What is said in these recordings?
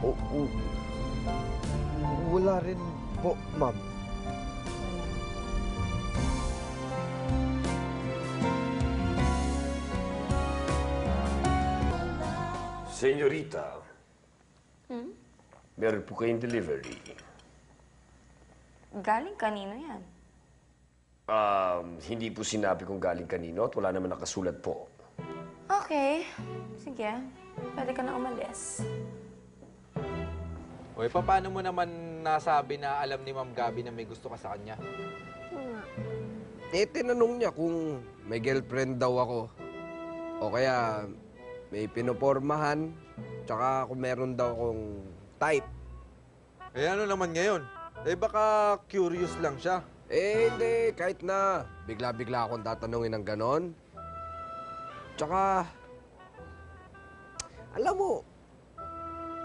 O, wala rin po, ma'am. Senyorita, meron po kayong delivery. Galing kanino yan? Hindi po sinabi kung galing kanino at wala naman nakasulat po. Okay. Sige. Pwede ka na umalis. Uy, paano mo naman nasabi na alam ni Ma'am Gabi na may gusto ka sa kanya? Tinanong niya kung may girlfriend daw ako. O kaya may pinopormahan. Tsaka kung meron daw akong type. Eh ano naman ngayon? Eh baka curious lang siya. Hindi. Kahit na. Bigla-bigla akong tatanungin ng ganon. Tsaka, alam mo,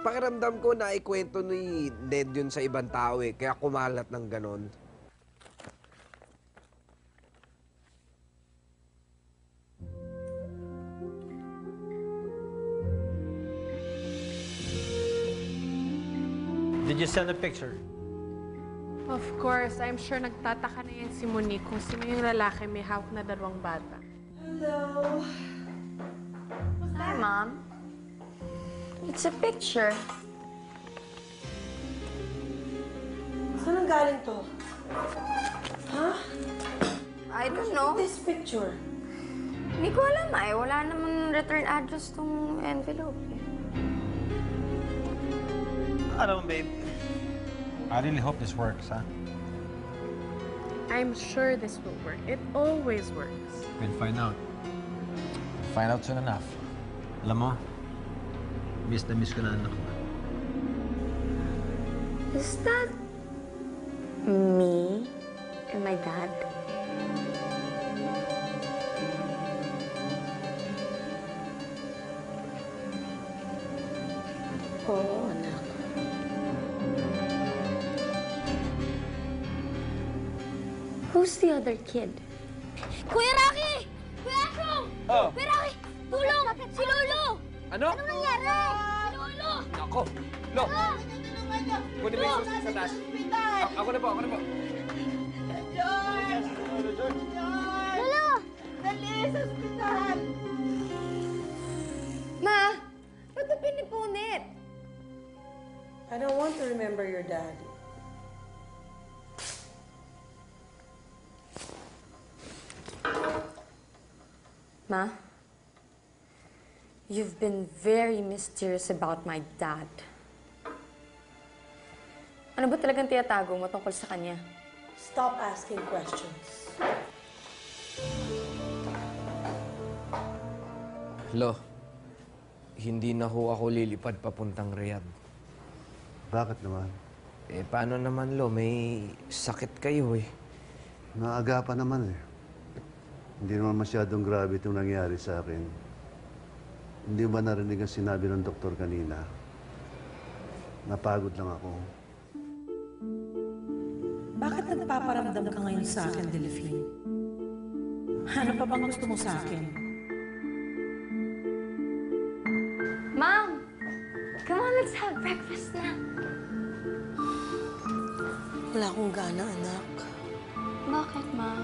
pakiramdam ko na ikwento ni Ned yun sa ibang tao eh. Kaya kumalat ng ganon. Did you send a picture? Of course, I'm sure nagtataka na yan si Monique kung sino yung lalaki may hawak na dalawang bata. Hello. Hi, Mom. It's a picture. Saan ang galing to? Huh? I don't know. This picture. Hindi ko alam eh. Wala naman return address tong envelope eh. I don't, babe. I really hope this works, huh? I'm sure this will work. It always works. We'll find out. Find out soon enough. Alam mo, miss na miss ko na anak ko. Is that me and my dad? Oo, anak. Who's the other kid? Kuya Rocky! Kuya Ashong! Oh. Kuya Rocky! Tulong! Si Lolo! Ano? Anong nangyari? Si Lolo! Ako! Lo! Kunin mo yung susi sa taas. Ako na po, ako na po. Lolo! Dali sa ospital! Ma! Ba't mo pinipunit? I don't want to remember your dad. Ma, you've been very mysterious about my dad. Ano ba talagang tiyatago mo tungkol sa kanya? Stop asking questions. Lo, hindi na ho ako lilipad papuntang Riyadh. Bakit naman? Eh, paano naman, Lo? May sakit kayo eh. Naagapan naman eh. Hindi naman masyadong grabe itong nangyari sa akin. Hindi ba narinig ang sinabi ng doktor kanina? Napagod lang ako. Bakit nagpaparamdam ka ngayon sa akin, Delphine? Ano pa bang gusto mo sa akin? Mom! Come on, let's have breakfast na. Wala akong gana, anak. Bakit, Ma?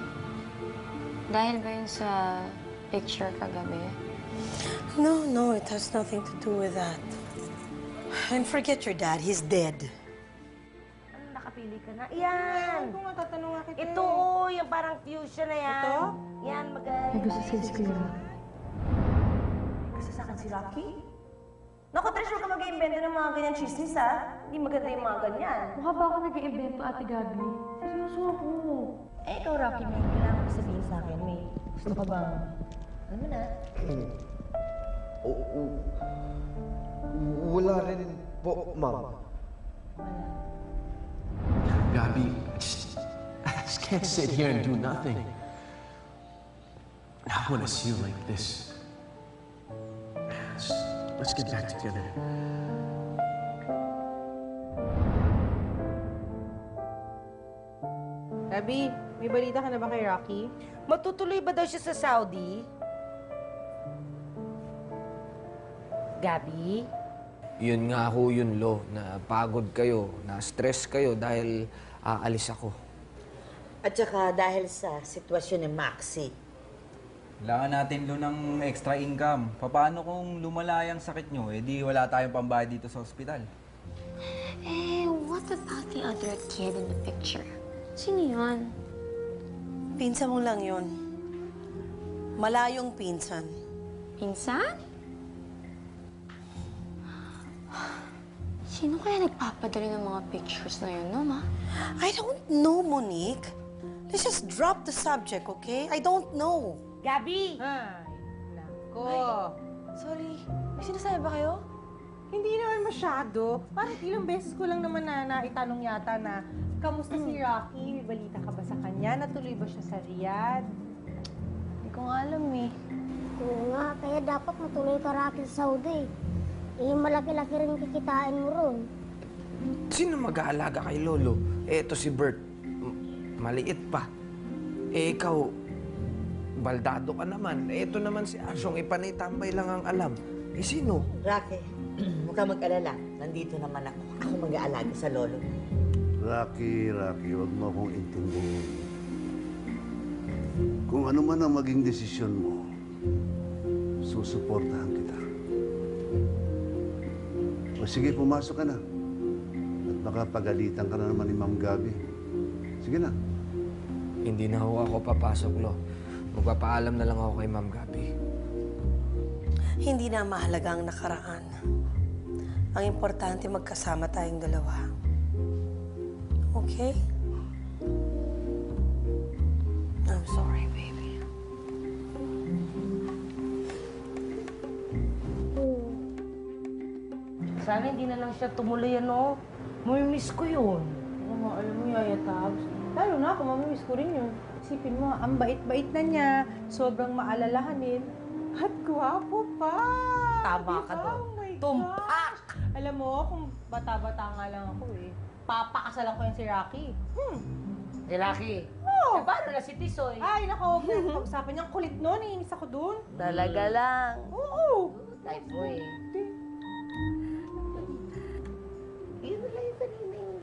Dahil ba yun sa picture kagabi? No, it has nothing to do with that. And forget your dad, he's dead. Ano, nakapili ka na? Yan! Kung matatanong nga kita. Ito, yung parang fuchsia na yan. Ito? Yan, maganda. May gusto sa'yo si Clara. Gusto sa akin si Rocky? Naku, Treasure, ka mag-iimbento ng mga ganyan chismis, ha? Hindi maganda yung mga ganyan. Mukha ba ako nag-iimbento, Ate Gabi? Seryoso ako. Eh, ikaw, Rocky, may kailangan mo sabihin sa akin. May gusto ka bang... Alam mo na? Wala rin po, ma'am. Gabi, I just can't sit here and do nothing. I want to see you like this. Let's get back together. Gabi, may balita ka na ba kay Rocky? Matutuloy ba daw siya sa Saudi? Gabi? Yun nga ho yun, Lo, na pagod kayo, na stress kayo dahil aalis ako. At saka dahil sa sitwasyon ni Maxie. Kailangan natin lo ng extra income. Paano kung lumala yung sakit nyo, eh di wala tayong pambayad dito sa ospital. Eh, what about the other kid in the picture? Sino yun? Pinsan mo lang yun. Malayong pinsan. Pinsan? Sino kaya nagpapadala ng mga pictures na yun, no, ma? I don't know, Monique. Let's just drop the subject, okay? I don't know. Gabi! Ay, nako. Sorry, may sinasabi ba kayo? Hindi naman masyado. Parang ilang beses ko lang naman na naitanong yata na, kamusta si Rocky? May balita ka ba sa kanya? Natuloy ba siya sa Riyadh? Hindi ko nga alam eh. Oo nga, kaya dapat matuloy ka Rocky sa Saudi. Eh, malaki-laki rin kikitain mo ron. Sino mag-aalaga kay Lolo? Eto si Bert. Maliit pa. Eh, ikaw, baldado ka naman. Eto naman si Asyong, ipanay tambay lang ang alam. Eh, sino? Rocky, huwag ka mag-alala. Nandito naman ako. Ako mag-aalaga sa lolo. Rocky, huwag mo akong intindihin. Kung ano man ang maging desisyon mo, susuportahan kita. O sige, pumasok ka na. At baka pagalitan ka na naman ni Ma'am Gabi. Sige na. Hindi na ho ako papasok, Lo. Magpapaalam na lang ako kay Ma'am Gabi. Hindi na mahalaga ang nakaraan. Ang importante, magkasama tayong dalawa. Okay? I'm sorry, baby. Sana hindi na lang siya tumuloy, ano? Mamimiss ko yun. Oo, alam mo, Yaya Tabs. Lalo na ako, mamimiss ko rin yun. Isipin mo, ang bait-bait na niya, sobrang maalalahanin, at gwapo pa! Tama ka Diba? doon. Oh my Tumpak! gosh! Alam mo, kung bata-bata nga lang ako eh, papakasalan ko yan si Rocky. Si Rocky. Oo! Eh, paano na si Tisoy? Ay, nako, pag-usapan niya, ang kulit nun, naiinis ako dun. Talaga lang. Oo! Type mo eh. Yun na lang yung kanina yung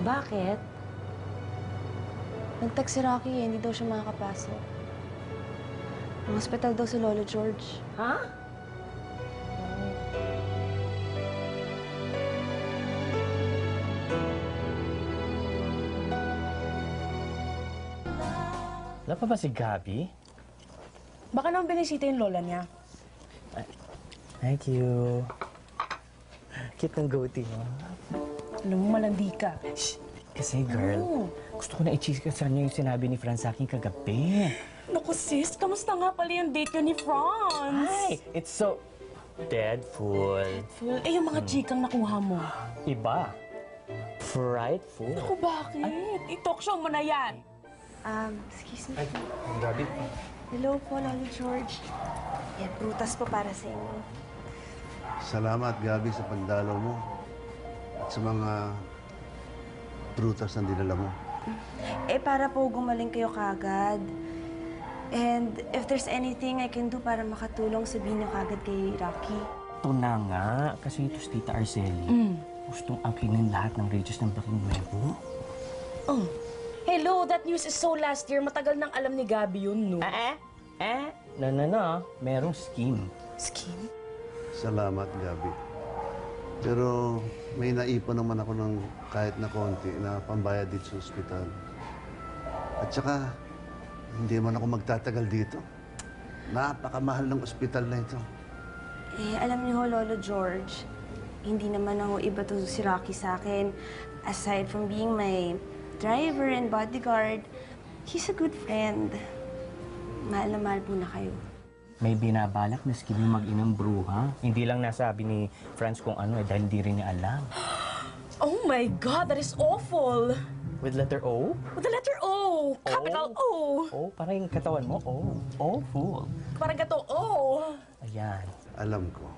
Bakit? Nag-text si Rocky eh, hindi daw siya makakapasok. Ang hospital daw si Lolo George. Ha? Wala pa ba si Gabi? Baka naman binisita yung lola niya. Thank you. Cute ng goatee mo. Alam mo, malandi ka. Shh! Kasi girl, gusto ko na i-cheese sa niyo yung sinabi ni Franz sa akin kagabi. Naku sis, kamusta nga pala yung date yun ni Franz? Ay, it's so... Deadful. Eh, yung mga chikang nakuha mo. Iba. Frightful. Naku, bakit? I-talk show mo na yan. Excuse me. Ay, Gabi. Hello po, Lolo George. Yan, prutas po para sa inyo. Salamat, Gabi, sa pagdalaw mo. At sa mga prutas na dinala mo. Eh, para po gumaling kayo kagad. And if there's anything I can do para makatulong, sabihin niyo kagad kay Rocky. Ito na nga, kasi ito si Tita Arceli. Gustong angkinin lahat ng rages ng Barrio Nuevo. Oh. Hello, that news is so last year. Matagal nang alam ni Gabi yun, no? No. Merong scheme. Scheme? Salamat, Gabi. Pero may naipon naman ako ng kahit na konti na pambayad dito sa ospital. At saka, hindi man ako magtatagal dito. Napakamahal ng ospital na ito. Eh, alam niyo ho, Lolo George, hindi naman ako iba to si Rocky sa akin. Aside from being my driver and bodyguard, he's a good friend. Mahal na mahal po na kayo. May binabalak na scheme yung mag-inang bruha. Hindi lang nasabi ni Franz kung ano dahil hindi rin niya alam. Oh my God, that is awful! With letter O? With the letter O! Capital O! O, parang yung katawan mo, O. Awful. Parang gato O! Ayan. Alam ko.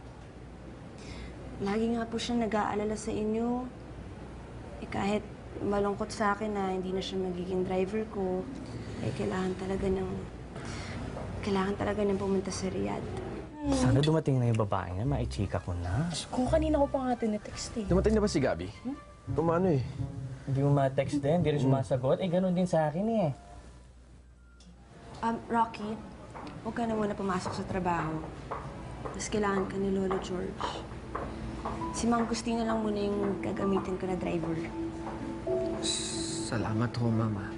Lagi nga po siya nag-aalala sa inyo. Eh kahit malungkot sa akin na hindi na siya magiging driver ko. Eh, kailangan talaga ng pumunta sa Riyadh. Sana dumating na yung babae niya, maichika ko na. Kung kanina ko pa nga tinetext eh. Dumating na ba si Gabby? Kumano eh. Hindi mo ma-text din, hindi rin sumasagot. Eh, ganun din sa akin eh. Rocky, huwag ka na muna pumasok sa trabaho. Mas kailangan ka ni Lolo George. Si Mang Agustino lang muna yung gagamitin ko na driver. Salamat ho, Mama.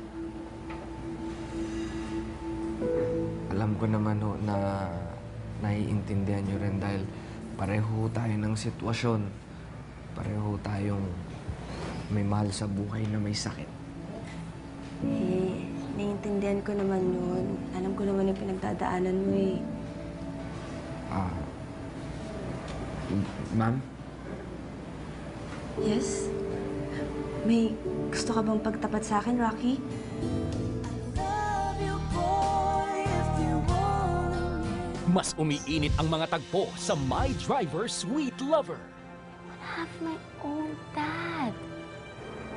Alam ko naman ho na naiintindihan niyo rin dahil pareho tayo ng sitwasyon. Pareho tayong may mahal sa buhay na may sakit. Eh, naiintindihan ko naman yun. Alam ko naman yung pinagdadaanan mo eh. Ma'am? Yes? May gusto ka bang pagtapat sa akin, Rocky? Mas umiinit ang mga tagpo sa My Driver Sweet Lover. Have my own dad.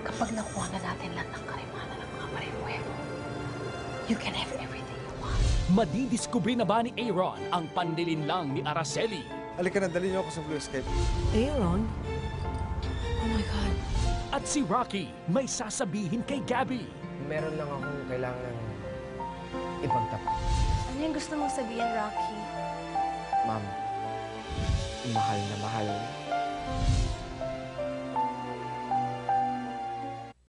Kapag nakuha na natin lahat ng karimanan ng mga marihuevo, you can have everything you want. Madidiskubre na ba ni Aaron ang panlilinlang ni Araceli? Halika na, dali niyo ako sa Blue Escape. Aaron? Oh my God. At si Rocky may sasabihin kay Gabby. Meron lang akong kailangan ipagtapat. Ano yung gusto mong sabihin, Rocky? Ma'am, mahal na mahal